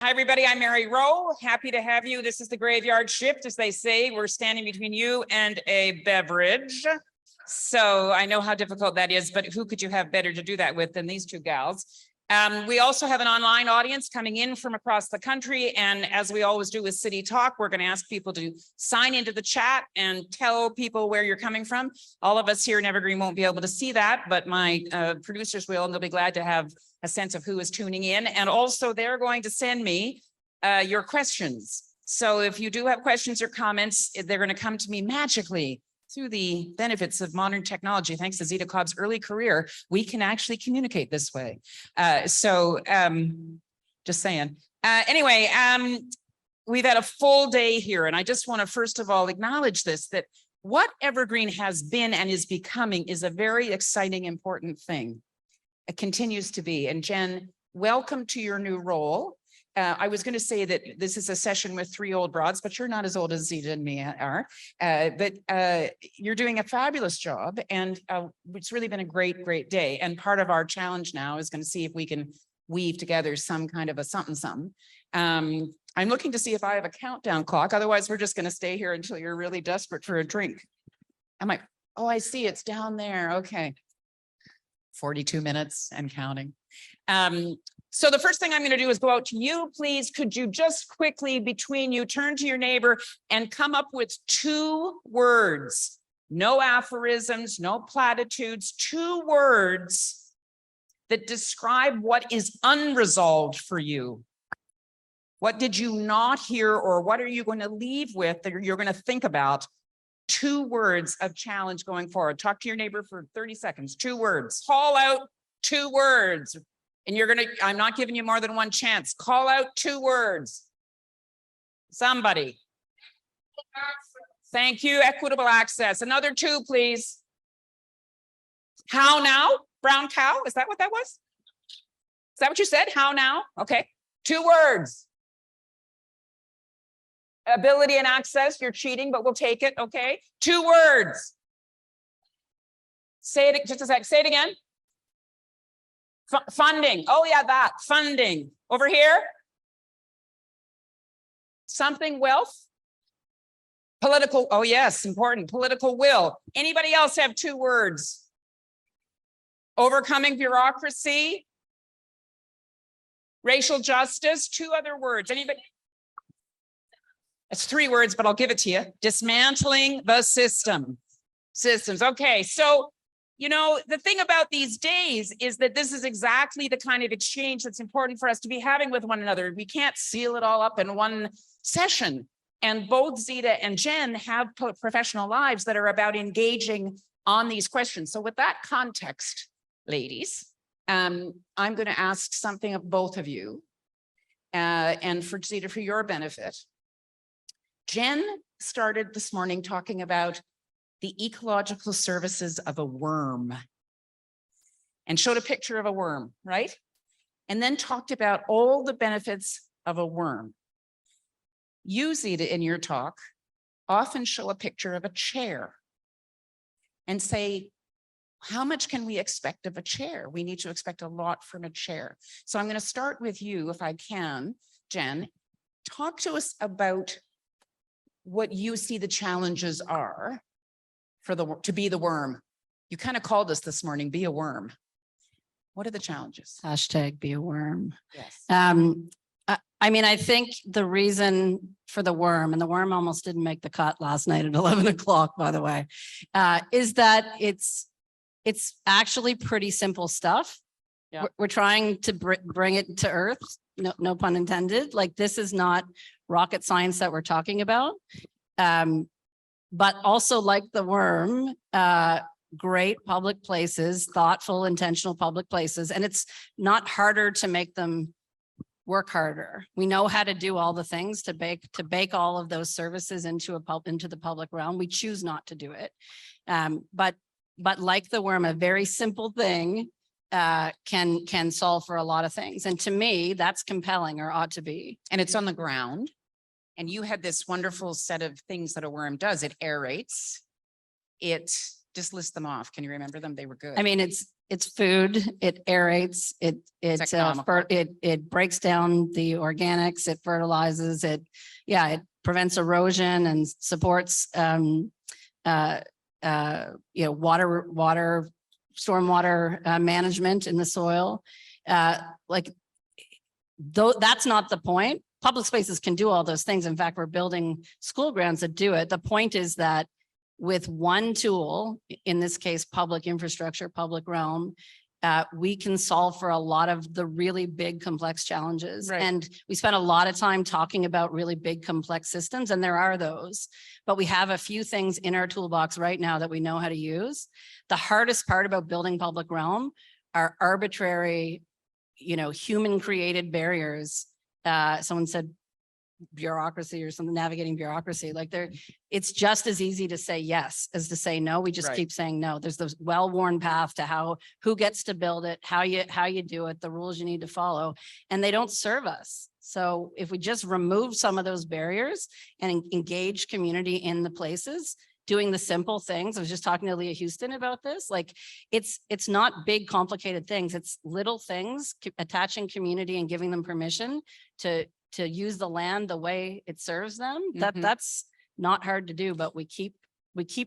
Hi, everybody. I'm Mary Rowe. Happy to have you. This is the graveyard shift, as they say. We're standing between you and a beverage. So I know how difficult that is, but who could you have better to do that with than these two gals? We also have an online audience coming in from across the country. And as we always do with CityTalk, we're going to ask people to sign into the chat and tell people where you're coming from. All of us here in Evergreen won't be able to see that, but my producers will, and they'll be glad to have a sense of who is tuning in. And also they're going to send me your questions. So if you do have questions or comments, they're going to come to me magically. Through the benefits of modern technology, thanks to Zita Cobb's early career, we can actually communicate this way. Just saying. Anyway, we've had a full day here, and I just want to first of all acknowledge this, that what Evergreen has been and is becoming is a very exciting, important thing. It continues to be. And Jen, welcome to your new role. I was going to say that this is a session with three old broads, but you're not as old as Zita and me are. But you're doing a fabulous job, and it's really been a great day. And part of our challenge now is going to see if we can weave together some kind of a something. I'm looking to see if I have a countdown clock. Otherwise, we're just going to stay here until you're really desperate for a drink. I'm like, oh, I see, it's down there. Okay. 42 minutes and counting. So the first thing I'm going to do is go out to you. Please, could you just quickly between you turn to your neighbor and come up with 2 words, no aphorisms, no platitudes, 2 words that describe what is unresolved for you. What did you not hear, or what are you going to leave with that you're going to think about? 2 words of challenge going forward. Talk to your neighbor for 30 seconds. 2 words. Call out 2 words. And I'm not giving you more than one chance. Call out 2 words. Somebody. Thank you. Equitable access. Another 2, please. How now? Brown cow? Is that what that was? Is that what you said? How now? Okay. 2 words. Ability and access. You're cheating, but we'll take it. Okay. 2 words. Say it just a sec. Say it again. Funding. Oh, yeah, that funding. Over here. Something wealth. Political. Oh, yes, important. Political will. Anybody else have 2 words? Overcoming bureaucracy. Racial justice. 2 other words. Anybody? It's 3 words, but I'll give it to you. Dismantling the system. Systems. Okay, so you know, the thing about these days is that this is exactly the kind of exchange that's important for us to be having with one another. We can't seal it all up in one session. And both Zita and Jen have professional lives that are about engaging on these questions. So with that context, ladies, I'm going to ask something of both of you. And for Zita, for your benefit. Jen started this morning talking about the ecological services of a worm and showed a picture of a worm, right? And then talked about all the benefits of a worm. You, Zita, in your talk, often show a picture of a chair and say, how much can we expect of a chair? We need to expect a lot from a chair. So I'm going to start with you, if I can, Jen. Talk to us about what you see the challenges are to be the worm. You kind of called us this morning, be a worm. What are the challenges? Hashtag be a worm. Yes. I mean, I think the reason for the worm, and the worm almost didn't make the cut last night at 11 o'clock, by the way, is that it's actually pretty simple stuff. Yeah. We're trying to bring it to earth. No pun intended. Like, this is not rocket science that we're talking about. But also, like the worm, great public places, thoughtful, intentional public places. And it's not harder to make them work harder. We know how to do all the things to bake all of those services into the public realm. We choose not to do it. But like the worm, a very simple thing can solve for a lot of things. And to me, that's compelling, or ought to be. And it's on the ground. And you had this wonderful set of things that a worm does. It aerates. It just list them off. Can you remember them? They were good. I mean, it's it's food, it aerates, economical. it breaks down the organics, it fertilizes, it prevents erosion and supports stormwater management in the soil. Though that's not the point. Public spaces can do all those things. In fact, we're building school grounds that do it. The point is that with one tool, in this case, public infrastructure, public realm, we can solve for a lot of the really big complex challenges. Right. And we spent a lot of time talking about really big complex systems, and there are those, but we have a few things in our toolbox right now that we know how to use. The hardest part about building public realm are arbitrary, human created barriers. Someone said bureaucracy or something, navigating bureaucracy. It's just as easy to say yes as to say no. We just Right. keep saying no. There's this well-worn path to who gets to build it, how you do it, the rules you need to follow, and they don't serve us. So if we just remove some of those barriers and engage community in the places, doing the simple things. I was just talking to Leah Houston about this. It's not big, complicated things. It's little things, attaching community and giving them permission to use the land the way it serves them. That's not hard to do, but we keep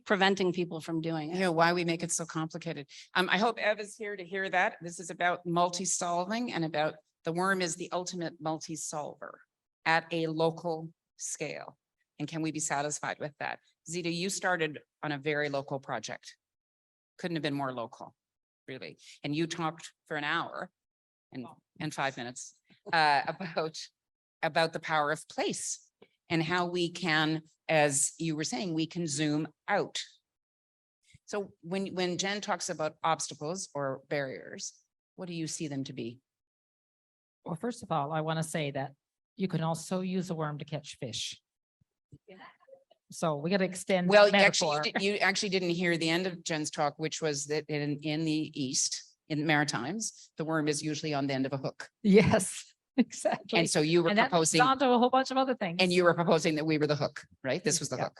preventing people from doing it. Why we make it so complicated. I hope Ev is here to hear that. This is about multi-solving and about the worm is the ultimate multi-solver at a local scale. And can we be satisfied with that? Zita, you started on a very local project. Couldn't have been more local, really. And you talked for an hour and 5 minutes about the power of place and how we can, as you were saying, we can zoom out. So when Jen talks about obstacles or barriers, what do you see them to be? Well, first of all, I want to say that you can also use a worm to catch fish. So we got to extend. Well, metaphor. you actually didn't hear the end of Jen's talk, which was that in the East, in Maritimes, the worm is usually on the end of a hook. Yes, exactly. And so you were And that proposing, leads on to a whole bunch of other things. and you were proposing that we were the hook, right? This was the Yeah. hook.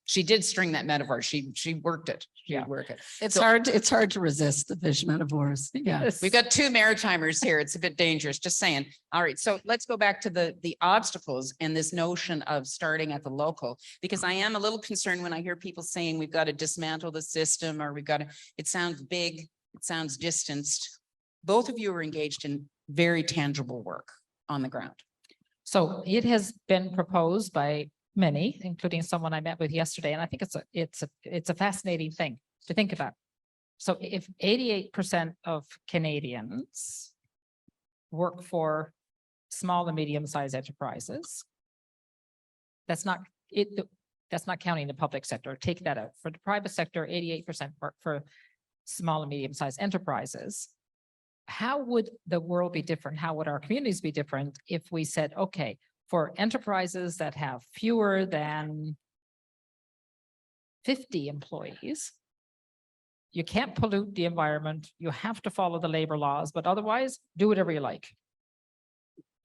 She did string that metaphor. She worked it. She Yeah. worked it. It's So- hard to resist the fish metaphors. Yeah. Yes. We've got two Maritimers here. It's a bit dangerous, just saying. All right, so let's go back to the obstacles and this notion of starting at the local, because I am a little concerned when I hear people saying we've got to dismantle the system or we've got to, it sounds big, it sounds distanced. Both of you are engaged in very tangible work on the ground. So it has been proposed by many, including someone I met with yesterday, and I think it's a fascinating thing to think about. So if 88% of Canadians work for small and medium-sized enterprises, that's not counting the public sector. Take that out. For the private sector, 88% work for small and medium-sized enterprises. How would the world be different? How would our communities be different if we said, okay, for enterprises that have fewer than 50 employees, you can't pollute the environment. You have to follow the labor laws, but otherwise do whatever you like.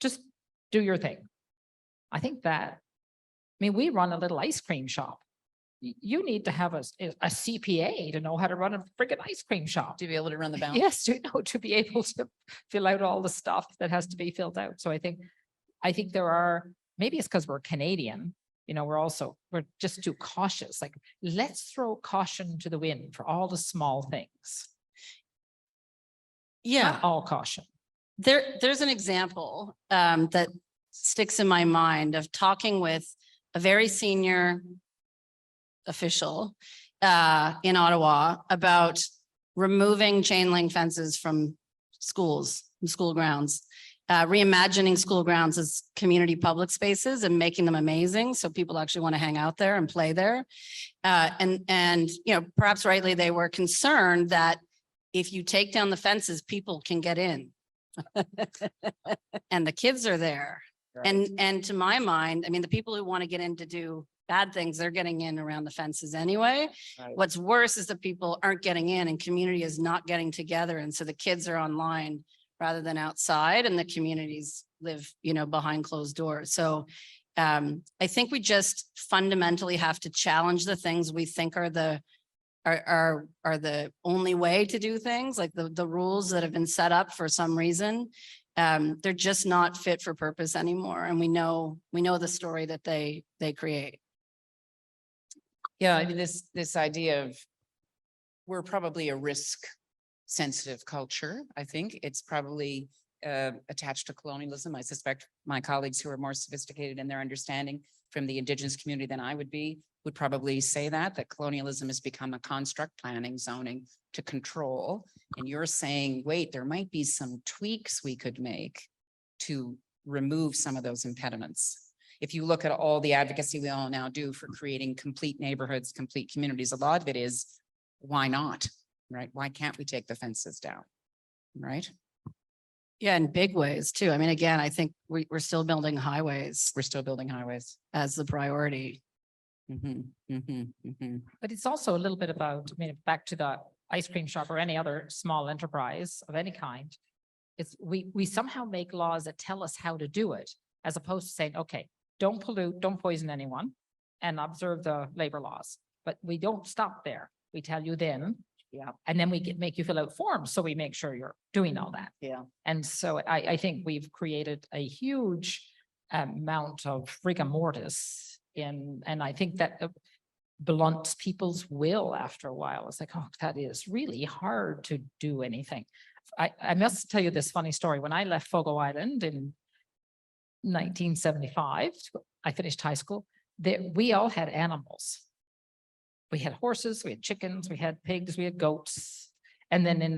Just do your thing. I think we run a little ice cream shop. You need to have a CPA to know how to run a friggin' ice cream shop. To be able to run the balance. Yes, to be able to fill out all the stuff that has to be filled out. So I think there are, maybe it's because we're Canadian, we're just too cautious. Like, let's throw caution to the wind for all the small things. Yeah. Not all caution. There's an example that sticks in my mind of talking with a very senior official in Ottawa about removing chain link fences from schools, from school grounds, reimagining school grounds as community public spaces and making them amazing so people actually want to hang out there and play there. And perhaps rightly, they were concerned that if you take down the fences, people can get in. And the kids are there. Right. And to my mind, the people who want to get in to do bad things, they're getting in around the fences anyway. Right. What's worse is that people aren't getting in and community is not getting together. And so the kids are online rather than outside, and the communities live, behind closed doors. So I think we just fundamentally have to challenge the things we think are the are the only way to do things, like the rules that have been set up for some reason. They're just not fit for purpose anymore. And we know the story that they create. Yeah, I mean, this idea of we're probably a risk sensitive culture. I think it's probably attached to colonialism. I suspect my colleagues who are more sophisticated in their understanding from the Indigenous community than I would be would probably say that colonialism has become a construct, planning, zoning to control. And you're saying, wait, there might be some tweaks we could make to remove some of those impediments. If you look at all the advocacy we all now do for creating complete neighborhoods, complete communities, a lot of it is, why not, right? Why can't we take the fences down, right? Yeah, in big ways too. I mean, again, I think we're still building highways We're still building highways. as the priority. But it's also a little bit about, I mean, back to the ice cream shop or any other small enterprise of any kind. It's we somehow make laws that tell us how to do it, as opposed to saying, okay, don't pollute, don't poison anyone, and observe the labor laws. But we don't stop there. We tell you then, Yeah. and then we make you fill out forms, so we make sure you're doing all that. Yeah. And so I think we've created a huge amount of rigor mortis and I think that blunts people's will after a while. It's like, oh, that is really hard to do anything. I must tell you this funny story. When I left Fogo Island in 1975, I finished high school, we all had animals. We had horses, we had chickens, we had pigs, we had goats. And then in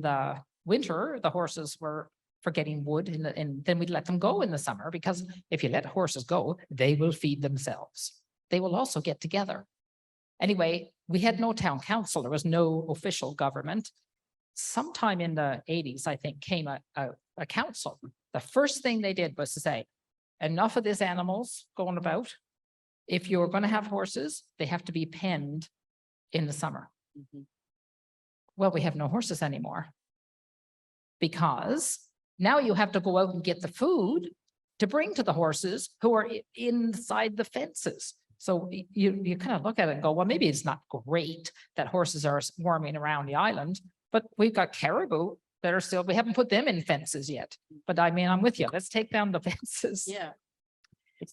the winter, the horses were for getting wood and then we'd let them go in the summer, because if you let horses go, they will feed themselves. They will also get together. Anyway, we had no town council. There was no official government. Sometime in the 80s, I think, came a council. The first thing they did was to say, enough of these animals going about. If you're going to have horses, they have to be penned in the summer. Well, we have no horses anymore, because now you have to go out and get the food to bring to the horses who are inside the fences. So you kind of look at it and go, well, maybe it's not great that horses are swarming around the island, but we've got caribou that are still, we haven't put them in fences yet. But I mean, I'm with you. Let's take down the fences. Yeah.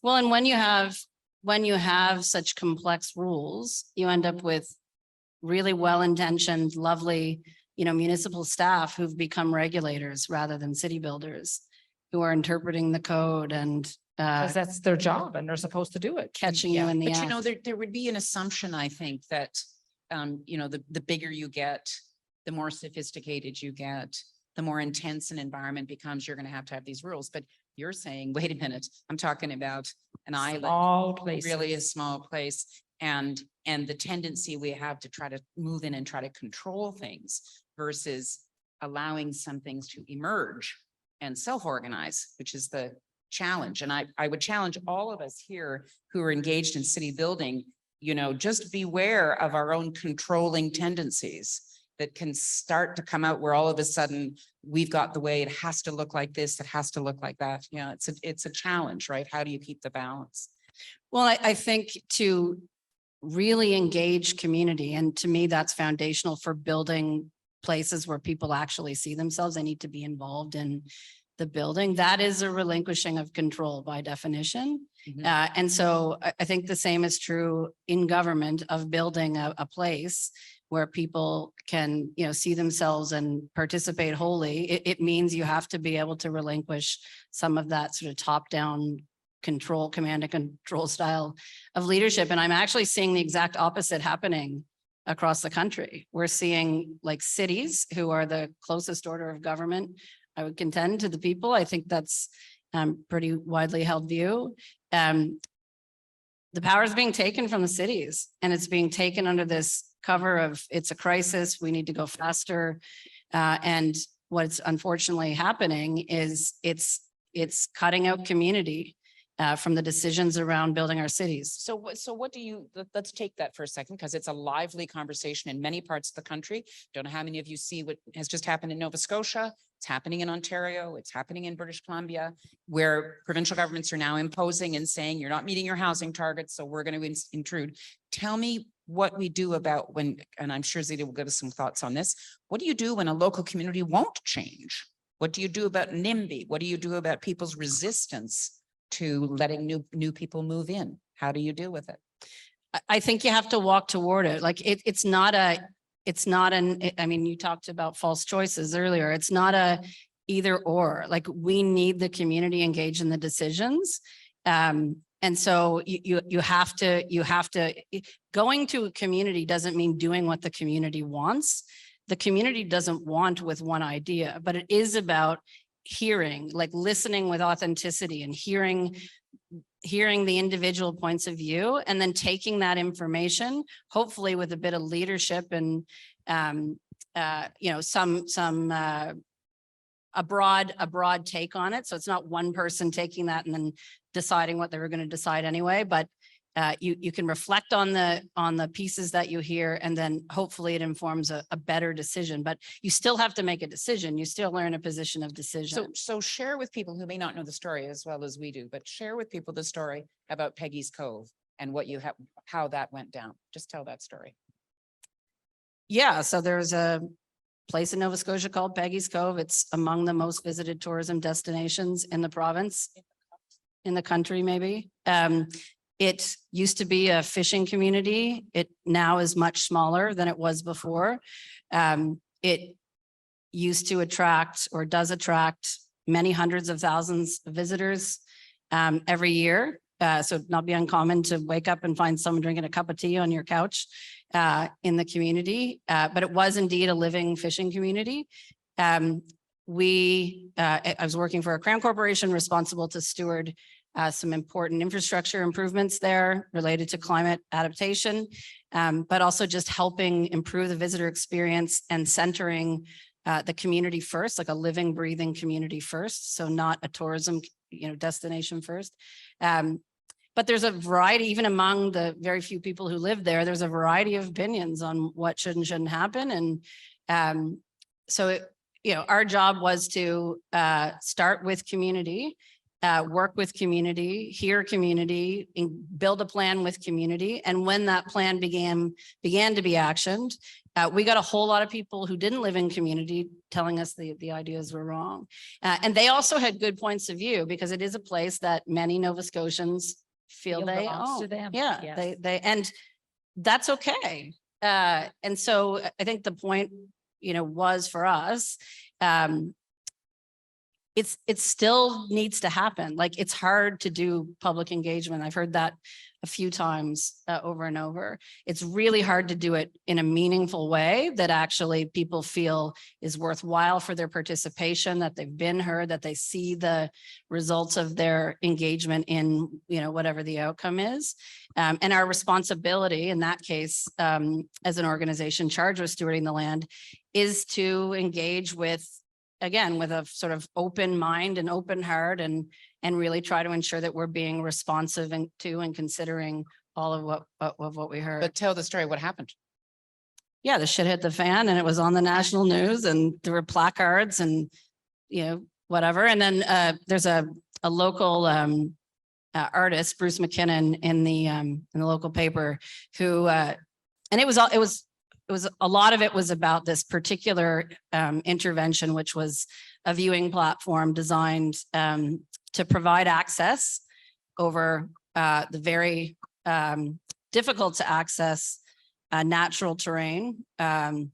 Well, and when you have such complex rules, you end up with really well-intentioned, lovely, municipal staff who've become regulators rather than city builders, who are interpreting the code and Because that's their job and they're supposed to do it. catching you in the But act. there would be an assumption, I think, that the bigger you get, the more sophisticated you get, the more intense an environment becomes, you're going to have these rules. But you're saying, wait a minute, I'm talking about an island, All places. really a small place. And the tendency we have to try to move in and try to control things versus allowing some things to emerge and self-organize, which is the challenge. And I would challenge all of us here who are engaged in city building, just beware of our own controlling tendencies that can start to come out, where all of a sudden we've got the way, it has to look like this, it has to look like that. It's a challenge, right? How do you keep the balance? Well, I think to really engage community, and to me, that's foundational for building places where people actually see themselves. They need to be involved in the building. That is a relinquishing of control by definition. And so I think the same is true in government, of building a place where people can, see themselves and participate wholly. It means you have to be able to relinquish some of that sort of top-down control, command and control style of leadership. And I'm actually seeing the exact opposite happening across the country. We're seeing like cities, who are the closest order of government, I would contend, to the people. I think that's pretty widely held view. The power is being taken from the cities, and it's being taken under this cover of it's a crisis, we need to go faster. And what's unfortunately happening is it's cutting out community from the decisions around building our cities. So what do you, let's take that for a second, because it's a lively conversation in many parts of the country. Don't know how many of you see what has just happened in Nova Scotia. It's happening in Ontario. It's happening in British Columbia, where provincial governments are now imposing and saying, you're not meeting your housing targets, so we're going to intrude. Tell me what we do about when, and I'm sure Zita will give us some thoughts on this. What do you do when a local community won't change? What do you do about NIMBY? What do you do about people's resistance to letting new people move in? How do you deal with it? I think you have to walk toward it. Like it's not I mean, you talked about false choices earlier. It's not a either or. Like we need the community engaged in the decisions. And so you have to going to a community doesn't mean doing what the community wants. The community doesn't want with one idea, but it is about hearing, like listening with authenticity and hearing the individual points of view, and then taking that information, hopefully with a bit of leadership and you know, a broad take on it. So it's not one person taking that and then deciding what they were going to decide anyway, but you can reflect on the pieces that you hear, and then hopefully it informs a better decision. But you still have to make a decision. You still are in a position of decision. So share with people who may not know the story as well as we do, but share with people the story about Peggy's Cove and what you have, how that went down. Just tell that story. Yeah, so there's a place in Nova Scotia called Peggy's Cove. It's among the most visited tourism destinations in the province, in the country, maybe. It used to be a fishing community. It now is much smaller than it was before. It used to attract, or does attract, many hundreds of thousands of visitors every year. So it'd not be uncommon to wake up and find someone drinking a cup of tea on your couch in the community. But it was indeed a living fishing community. I was working for a Crown Corporation responsible to steward some important infrastructure improvements there related to climate adaptation, but also just helping improve the visitor experience and centering the community first, like a living, breathing community first. So not a tourism, destination first. But there's a variety, even among the very few people who live there, there's a variety of opinions on what should and shouldn't happen. And so our job was to start with community, work with community, hear community, and build a plan with community. And when that plan began to be actioned, we got a whole lot of people who didn't live in community telling us the ideas were wrong. And they also had good points of view, because it is a place that many Nova Scotians feel they own. To them. Yeah, Yes. they and that's okay. And so I think the point, was for us, it still needs to happen. Like, it's hard to do public engagement. I've heard that a few times over and over. It's really hard to do it in a meaningful way that actually people feel is worthwhile for their participation, that they've been heard, that they see the results of their engagement in, whatever the outcome is. And our responsibility in that case, as an organization charged with stewarding the land, is to engage with, again, with a sort of open mind and open heart, and really try to ensure that we're being responsive and considering all of what we heard. But tell the story, what happened? Yeah, the shit hit the fan, and it was on the national news, and there were placards and, whatever. And then there's a local artist, Bruce McKinnon, in the local paper, who, and it was a lot of it was about this particular intervention, which was a viewing platform designed to provide access over the very difficult to access natural terrain to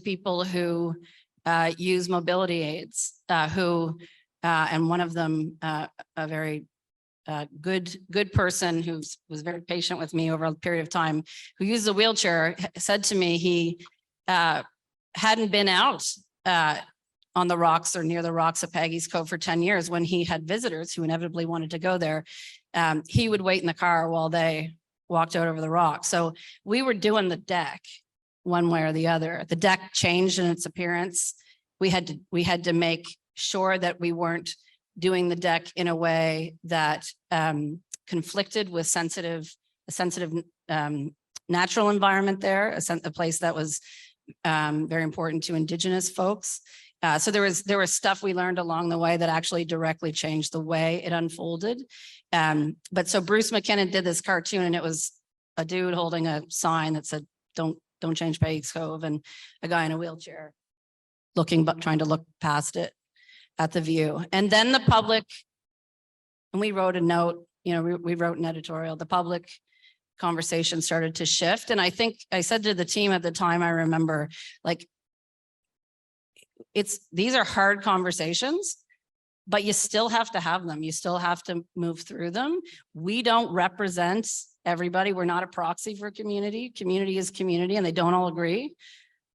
people who use mobility aids, and one of them, a very good person who was very patient with me over a period of time, who used a wheelchair, said to me he hadn't been out on the rocks or near the rocks at Peggy's Cove for 10 years. When he had visitors who inevitably wanted to go there, he would wait in the car while they walked out over the rocks. So we were doing the deck one way or the other. The deck changed in its appearance. We had to make sure that we weren't doing the deck in a way that conflicted with a sensitive natural environment there, a place that was very important to Indigenous folks. So there was stuff we learned along the way that actually directly changed the way it unfolded. But so Bruce McKinnon did this cartoon, and it was a dude holding a sign that said, don't change Peggy's Cove, and a guy in a wheelchair looking, but trying to look past it at the view. And then the public, and we wrote a note, you know, we wrote an editorial, the public conversation started to shift. And I think I said to the team at the time, I remember, like, these are hard conversations, but you still have to have them. You still have to move through them. We don't represent everybody. We're not a proxy for community. Community is community, and they don't all agree.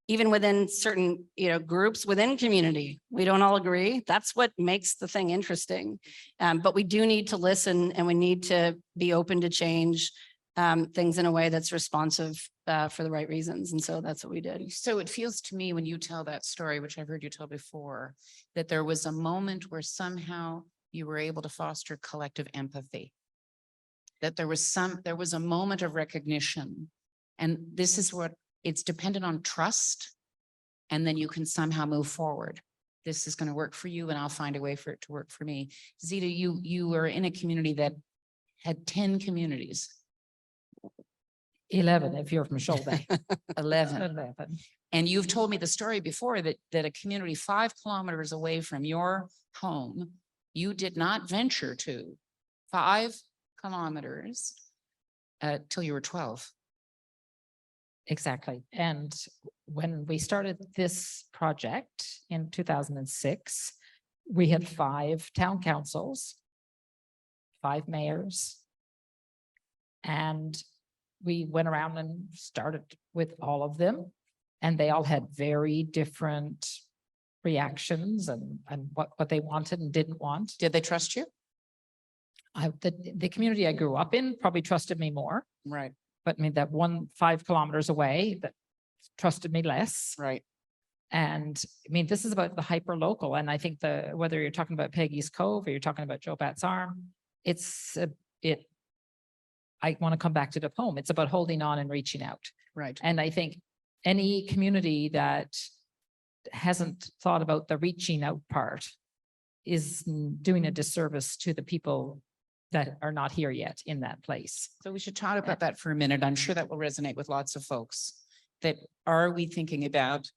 Even within certain, you know, groups within community, we don't all agree. That's what makes the thing interesting. But we do need to listen, and we need to be open to change things in a way that's responsive for the right reasons. And so that's what we did. So it feels to me when you tell that story, which I've heard you tell before, that there was a moment where somehow you were able to foster collective empathy. That there was a moment of recognition. And this is what it's dependent on trust. And then you can somehow move forward. This is going to work for you, and I'll find a way for it to work for me. Zita, you were in a community that had 10 communities. 11 if you're from Shoal Bay. 11. 11. And you've told me the story before that a community 5 kilometers away from your home, you did not venture to 5 kilometers till you were 12. Exactly. And when we started this project in 2006, we had 5 town councils, 5 mayors, and we went around and started with all of them, and they all had very different reactions and what they wanted and didn't want. Did they trust you? The community I grew up in probably trusted me more. Right. But I mean, that 5 kilometers away that trusted me less. Right. And I mean, this is about the hyper local. And I think whether you're talking about Peggy's Cove or you're talking about Joe Bat's Arm, I want to come back to the poem. It's about holding on and reaching out. Right. And I think any community that hasn't thought about the reaching out part is doing a disservice to the people that are not here yet in that place. So we should talk about that for a minute. I'm sure that will resonate with lots of folks. That are we thinking about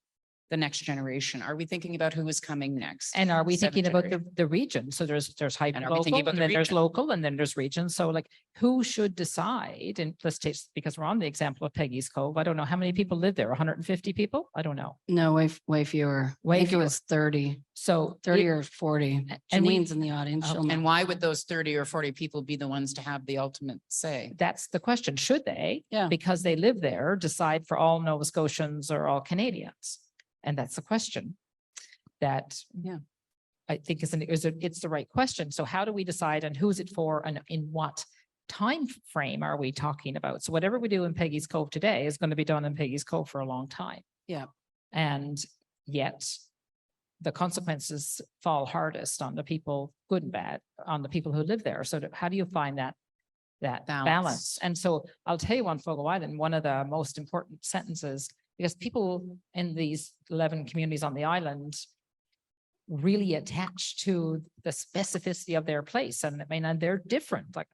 the next generation? Are we thinking about who is coming next? And are we thinking about Seventh the region? So there's hyper are we thinking local, about and the then there's region? local, and then there's region. So like, who should decide? And let's take, because we're on the example of Peggy's Cove. I don't know how many people live there. 150 people? I don't know. No, way fewer. Way I think fewer. it was 30, So 30 or 40. and we- Janine's in the audience. Oh, She'll know. And why would those 30 or 40 people be the ones to have the ultimate say? that's the question. Should they? Yeah. Because they live there, decide for all Nova Scotians or all Canadians? And that's the question that I think it's the right question. So how do we decide, and who's it for, and in what time frame are we talking about? So whatever we do in Peggy's Cove today is going to be done in Peggy's Cove for a long time. Yeah. And yet the consequences fall hardest on the people, good and bad, on the people who live there. So how do you find that balance? And so I'll tell you on Fogo Island, one of the most important sentences, because people in these 11 communities on the island really attach to the specificity of their place. And I mean, and they're different. Like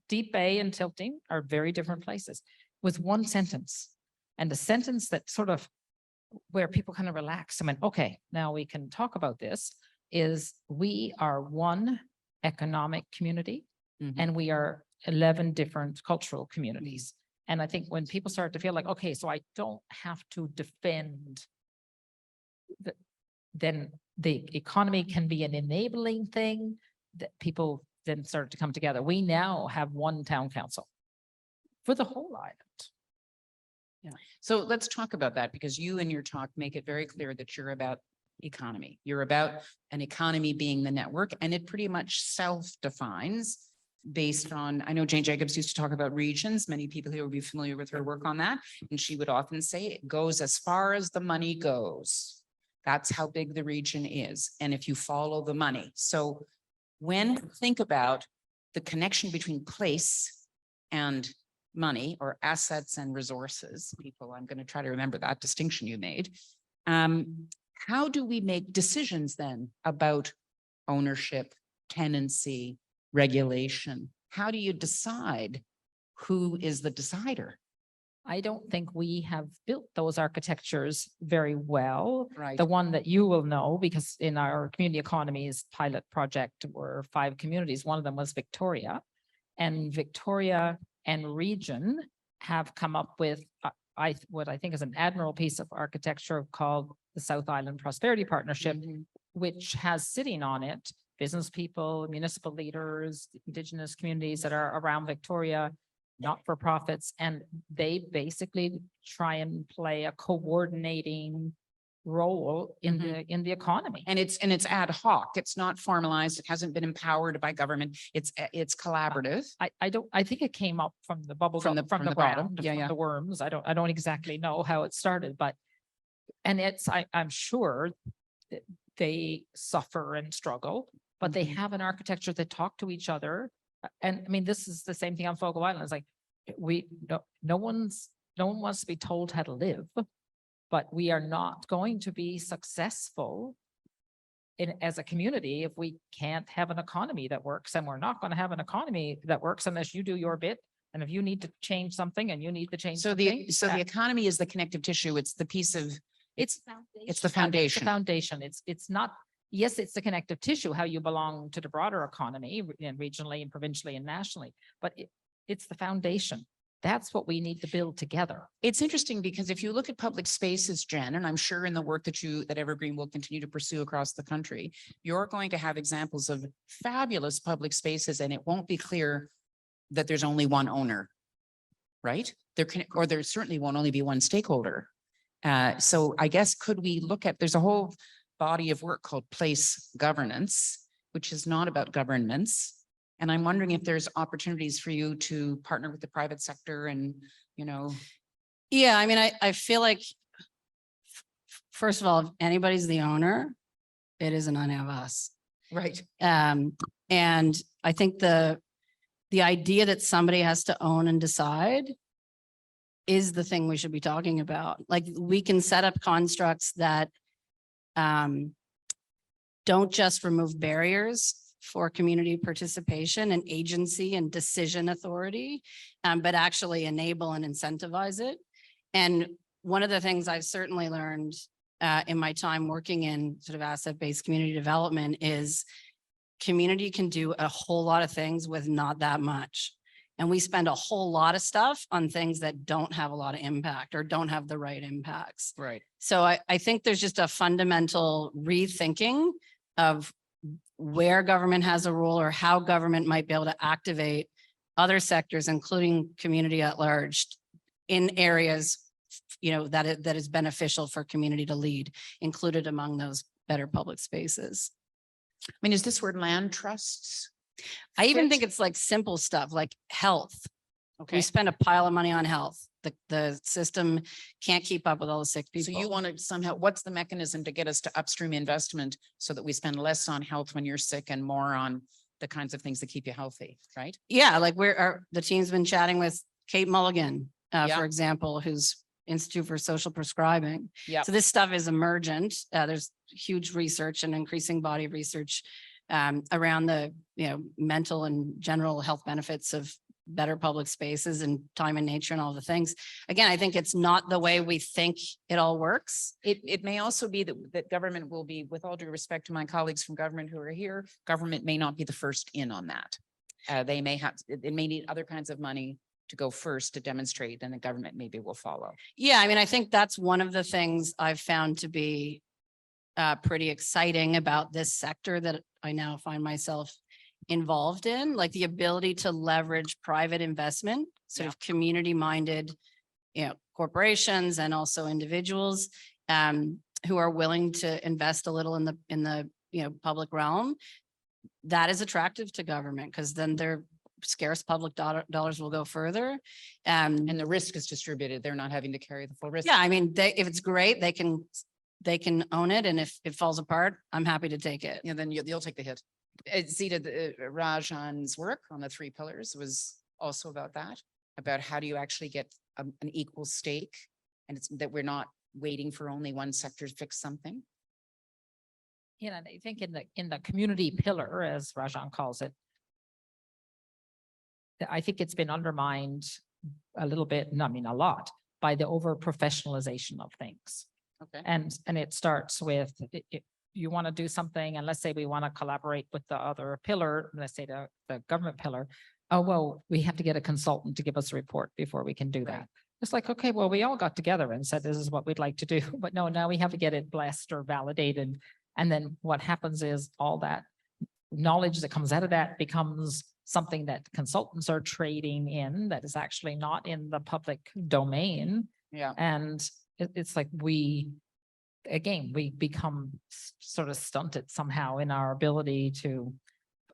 Deep Bay and Tilting are very different places with one sentence. And the sentence that sort of where people kind of relax. I mean, okay, now we can talk about this, is we are one economic community and we are 11 different cultural communities. And I think when people start to feel like, okay, so I don't have to defend, then the economy can be an enabling thing that people then start to come together. We now have one town council for the whole island. Yeah. So let's talk about that, because you in your talk make it very clear that you're about economy. You're about an economy being the network, and it pretty much self-defines based on, I know Jane Jacobs used to talk about regions. Many people here will be familiar with her work on that. And she would often say it goes as far as the money goes. That's how big the region is. And if you follow the money. So when you think about the connection between place and money, or assets and resources, people, I'm going to try to remember that distinction you made. How do we make decisions then about ownership, tenancy, regulation? How do you decide who is the decider? I don't think we have built those architectures very well. Right. The one that you will know, because in our community economies pilot project were 5 communities. One of them was Victoria, and Victoria and region have come up with what I think is an admirable piece of architecture called the South Island Prosperity Partnership, Mhm. which has sitting on it business people, municipal leaders, indigenous communities that are around Victoria, not-for-profits, and they basically try and play a coordinating role in the economy. And it's ad hoc. It's not formalized. It hasn't been empowered by government. It's collaborative. I think it came up from the bubble From the from the bottom. ground, Yeah, from yeah. the worms. I don't exactly know how it started, but and I'm sure that they suffer and struggle, but they Mhm. have an architecture that talk to each other. And I mean, this is the same thing on Fogo Island. It's like no one wants to be told how to live, but we are not going to be successful as a community if we can't have an economy that works, and we're not going to have an economy that works unless you do your bit. And if you need to change something and you need to change So something. the economy is the connective tissue. It's the piece of, It's the It's the foundation. foundation. It's not, yes, it's the connective tissue, how you belong to the broader economy and regionally and provincially and nationally, but it's the foundation. That's what we need to build together. It's interesting because if you look at public spaces, Jen, and I'm sure in the work that Evergreen will continue to pursue across the country, you're going to have examples of fabulous public spaces, and it won't be clear that there's only one owner, right? There certainly won't only be one stakeholder. So I guess could we look at, there's a whole body of work called place governance, which is not about governments. And I'm wondering if there's opportunities for you to partner with the private sector and, Yeah, I mean, I feel like, first of all, if anybody's the owner, it isn't any of us. Right. And I think the idea that somebody has to own and decide is the thing we should be talking about. Like, we can set up constructs that don't just remove barriers for community participation and agency and decision authority, but actually enable and incentivize it. And one of the things I've certainly learned in my time working in sort of asset-based community development is community can do a whole lot of things with not that much. And we spend a whole lot of stuff on things that don't have a lot of impact or don't have the right impacts. Right. So I think there's just a fundamental rethinking of where government has a role or how government might be able to activate other sectors, including community at large, in areas, that is beneficial for community to lead, included among those better public spaces. I mean, is this where land trusts? I even fit? think it's like simple stuff like health. Okay. We spend a pile of money on health. The system can't keep up with all the sick people. So you want to somehow, what's the mechanism to get us to upstream investment so that we spend less on health when you're sick and more on the kinds of things that keep you healthy, right? Yeah, like the team's been chatting with Kate Mulligan, Yeah. for example, who's Institute for Social Prescribing. Yeah. So this stuff is emergent. There's huge research and increasing body of research around the mental and general health benefits of better public spaces and time and nature and all the things. Again, I think it's not the way we think it all works. It may also be that government will be, with all due respect to my colleagues from government who are here, government may not be the first in on that. It may need other kinds of money to go first to demonstrate, and the government maybe will follow. Yeah, I mean, I think that's one of the things I've found to be pretty exciting about this sector that I now find myself involved in, like the ability to leverage private investment, sort of community-minded, corporations and also individuals who are willing to invest a little in the public realm. That is attractive to government because then their scarce public dollars will go further. And the risk is distributed. They're not having to carry the full risk. Yeah, I mean, if it's great, they can own it, and if it falls apart, I'm happy to take it. Yeah, then you'll take the hit. Zita, Rajan's work on the 3 pillars was also about that, about how do you actually get an equal stake, and it's that we're not waiting for only one sector to fix something. And I think in the community pillar, as Rajan calls it, I think it's been undermined a little bit, I mean, a lot, by the over professionalization of things. Okay. And it starts with, if you want to do something, and let's say we want to collaborate with the other pillar, let's say the government pillar. Oh, well, we have to get a consultant to give us a report before we can do that. It's like, okay, well, we all got together and said, this is what we'd like to do, but no, now we have to get it blessed or validated. And then what happens is all that knowledge that comes out of that becomes something that consultants are trading in that is actually not in the public domain. Yeah. And it's like we become sort of stunted somehow in our ability to,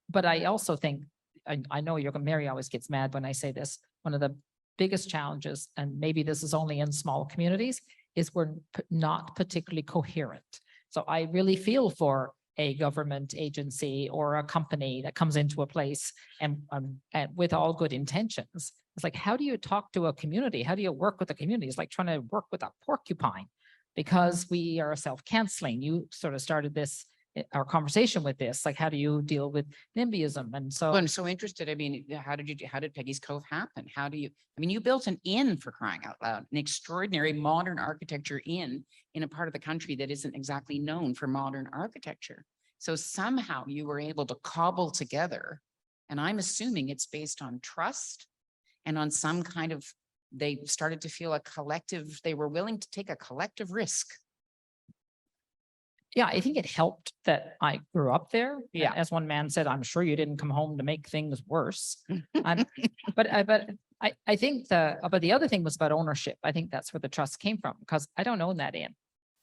but I also think, I know Mary always gets mad when I say this, one of the biggest challenges, and maybe this is only in small communities, is we're not particularly coherent. So I really feel for a government agency or a company that comes into a place and with all good intentions. It's like, how do you talk to a community? How do you work with a community? It's like trying to work with a porcupine, because we are self-canceling. You sort of started our conversation with this, like, how do you deal with NIMBYism? And so Well, I'm so interested. I mean, how did Peggy's Cove happen? You built an inn, for crying out loud, an extraordinary modern architecture inn in a part of the country that isn't exactly known for modern architecture. So somehow you were able to cobble together, and I'm assuming it's based on trust and on some kind of, they started to feel they were willing to take a collective risk. yeah, I think it helped that I grew up there. Yeah. As one man said, I'm sure you didn't come home to make things worse. But I think but the other thing was about ownership. I think that's where the trust came from, because I don't own that inn.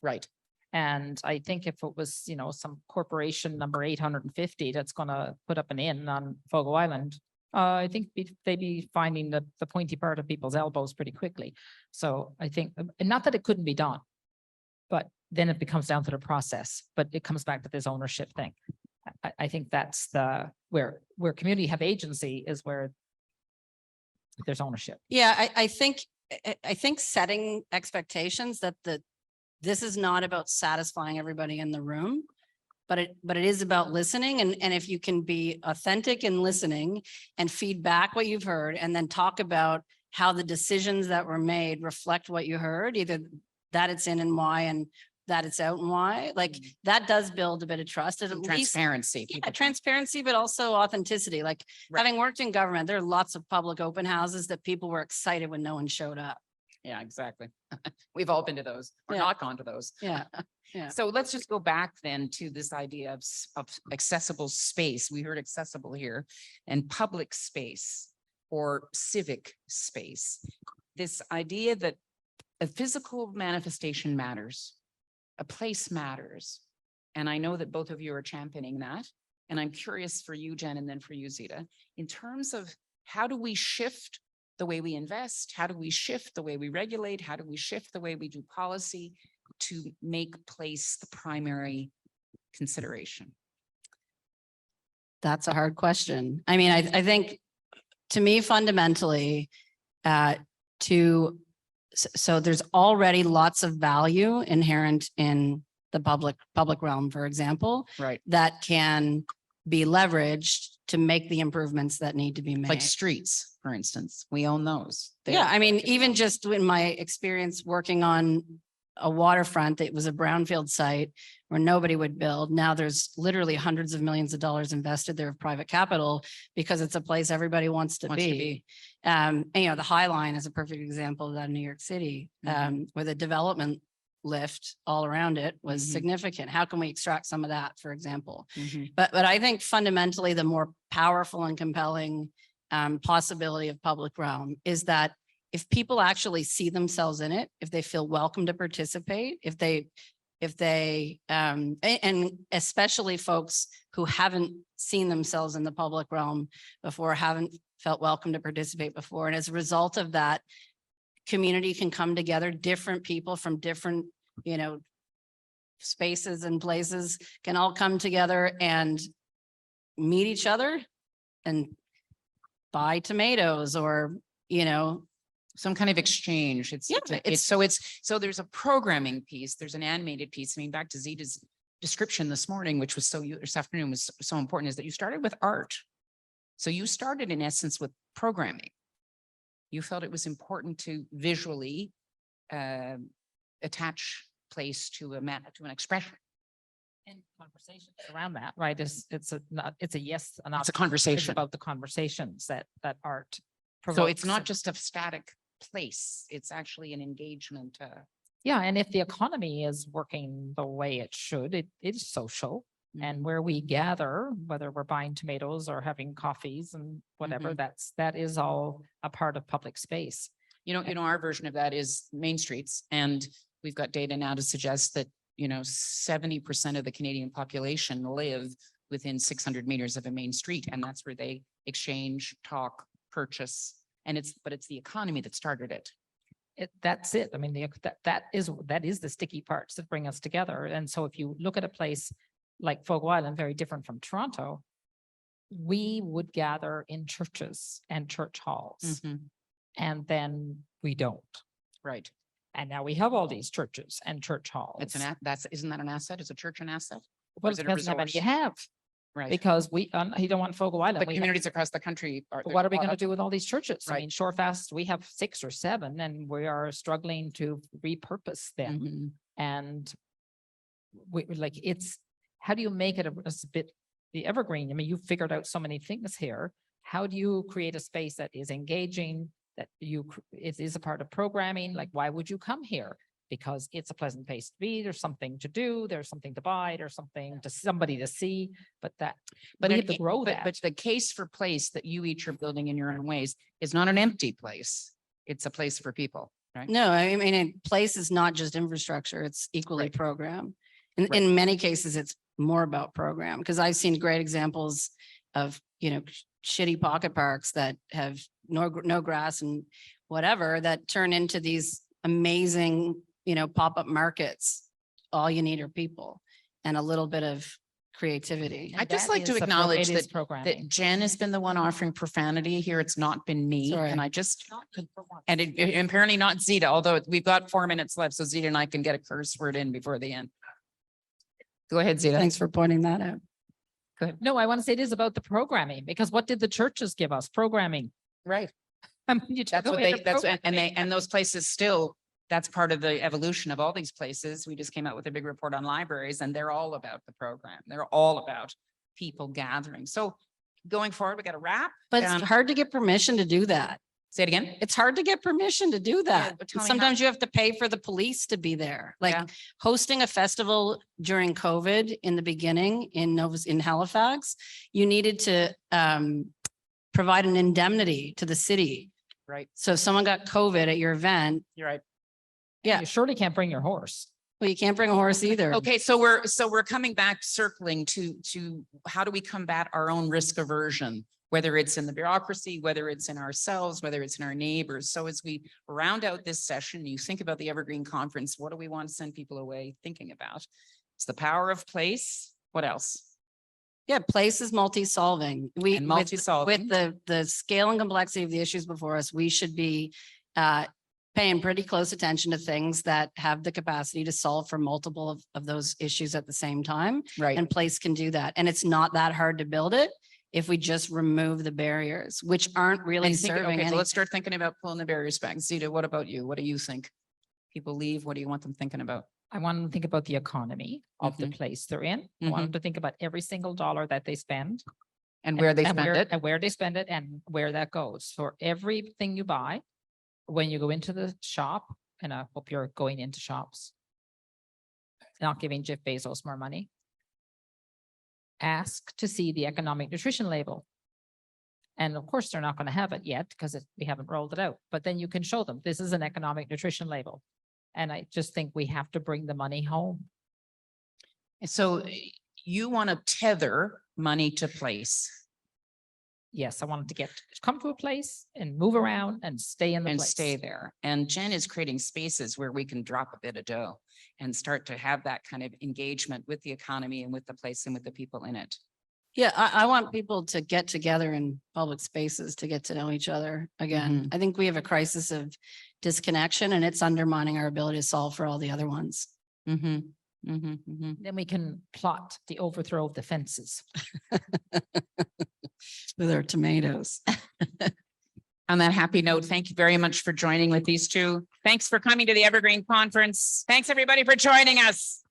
Right. And I think if it was, some corporation number 850 that's going to put up an inn on Fogo Island, I think they'd be finding the pointy part of people's elbows pretty quickly. So I think, and not that it couldn't be done, but then it becomes down to the process, but it comes back to this ownership thing. I think that's where community have agency is where there's ownership. Yeah, I think setting expectations that this is not about satisfying everybody in the room, but it is about listening. And if you can be authentic in listening and feed back what you've heard, and then talk about how the decisions that were made reflect what you heard, either that it's in and why, and that it's out and why, like that does build a bit of trust. At least Transparency. transparency, but also authenticity. Like Right. having worked in government, there are lots of public open houses that people were excited when no one showed up. Yeah, exactly. We've all been to those or Yeah. not gone to those. Yeah. Yeah. So let's just go back then to this idea of accessible space. We heard accessible here, and public space or civic space. This idea that a physical manifestation matters, a place matters. And I know that both of you are championing that. And I'm curious for you, Jen, and then for you, Zita, in terms of how do we shift the way we invest? How do we shift the way we regulate? How do we shift the way we do policy to make place the primary consideration? That's a hard question. I mean, I think to me, fundamentally, so there's already lots of value inherent in the public realm, for example, Right. that can be leveraged to make the improvements that need to be made. Like streets, for instance, we own those. Yeah, I mean, even just in my experience working on a waterfront, it was a brownfield site where nobody would build. Now there's literally hundreds of millions of dollars invested there of private capital because it's a place everybody wants to be. And, the High Line is a perfect example of that in New York City, where the development lift all around it was significant. How can we extract some of that, for example? But I think fundamentally the more powerful and compelling possibility of public realm is that if people actually see themselves in it, if they feel welcome to participate, if they and especially folks who haven't seen themselves in the public realm before, haven't felt welcome to participate before. And as a result of that, community can come together, different people from different, spaces and places can all come together and meet each other and buy tomatoes or, some kind of exchange. So there's a programming piece, there's an animated piece. I mean, back to Zita's description this morning, which was this afternoon was so important, is that you started with art. So you started in essence with programming. You felt it was important to visually attach place to to an expression. And conversations around that, right? It's a yes. It's a It's conversation. about the conversations that art. So it's provokes not and- just a static place. It's actually an engagement. Yeah, and if the economy is working the way it should, it is social. And where we gather, whether we're buying tomatoes or having coffees and whatever, that is all a part of public space. You know, our version of that is main streets. And we've got data now to suggest that, 70% of the Canadian population live within 600 meters of a main street. And that's where they exchange, talk, purchase. And it's the economy that started it. That's it. I mean, that is the sticky parts that bring us together. And so if you look at a place like Fogo Island, very different from Toronto, we would gather in churches and church halls, and then we don't. Right. And now we have all these churches and church halls. Isn't that an asset? Is a church an asset? Well, is it it a depends how many you resource? have, Right. because you don't want Fogo Island. But We have- communities across the country are. What are we going to do with all these churches? I Right. mean, Shorefast, we have 6 or 7, and we are struggling to repurpose them. Mhm. And we like, how do you make it a bit the evergreen? I mean, you've figured out so many things here. How do you create a space that is engaging, that it is a part of programming? Like, why would you come here? Because it's a pleasant place to be. There's something to do. There's something to buy. There's somebody to see. But we have to grow that. But the case for place that you each are building in your own ways is not an empty place. It's a place for people, right? No, I mean, place is not just infrastructure, it's equally Right. program. Right. In many cases, it's more about program, because I've seen great examples of, shitty pocket parks that have no grass and whatever, that turn into these amazing, pop-up markets. All you need are people and a little bit of creativity. I'd just That like to is acknowledge it is that programming. Jen has been the one offering profanity here. It's not been me. Sorry. And I just, and apparently not Zita, although we've got 4 minutes left. So Zita and I can get a curse word in before the end. Go ahead, Zita. Thanks for pointing that out. Go ahead. No, I want to say it is about the programming, because what did the churches give us? Programming. Right. I mean, you took That's what away they, the that's, programming. and those places still, that's part of the evolution of all these places. We just came out with a big report on libraries, and they're all about the program. They're all about people gathering. So going forward, we got to wrap. But it's hard to get permission to do that. Say it again. It's hard to get permission to do that. but tell me how- Sometimes you have to pay for the police to be there. Like Yeah. hosting a festival during COVID in the beginning in Halifax, you needed to provide an indemnity to the city. Right. So if someone got COVID at your event, You're right. yeah. You surely can't bring your horse. well, you can't bring a horse either. Okay, so we're coming back, circling to how do we combat our own risk aversion, whether it's in the bureaucracy, whether it's in ourselves, whether it's in our neighbors. So as we round out this session, you think about the Evergreen Conference, what do we want to send people away thinking about? It's the power of place. What else? Yeah, place is multi-solving. And multi-solving. With the scale and complexity of the issues before us, we should be paying pretty close attention to things that have the capacity to solve for multiple of those issues at the same time. Right. And place can do that. And it's not that hard to build it if we just remove the barriers, which aren't really And think- serving okay, so any. let's start thinking about pulling the barriers back. Zita, what about you? What do you think? People leave, what do you want them thinking about? I want them to think about the economy of the place they're in. I want them to think about every single dollar that they spend. And where they and spend it? And where they spend it and where that goes. For everything you buy, when you go into the shop, and I hope you're going into shops, not giving Jeff Bezos more money. Ask to see the economic nutrition label. And of course, they're not going to have it yet because we haven't rolled it out, but then you can show them, this is an economic nutrition label. And I just think we have to bring the money home. So you want to tether money to place Yes, I wanted to come to a place and move around and stay in the and place. stay there. And Jen is creating spaces where we can drop a bit of dough and start to have that kind of engagement with the economy and with the place and with the people in it. Yeah, I want people to get together in public spaces to get to know each other again. I think we have a crisis of disconnection, and it's undermining our ability to solve for all the other ones. Then we can plot the overthrow of the fences. with our tomatoes. On that happy note, thank you very much for joining with these two. Thanks for coming to the Evergreen Conference. Thanks, everybody, for joining us.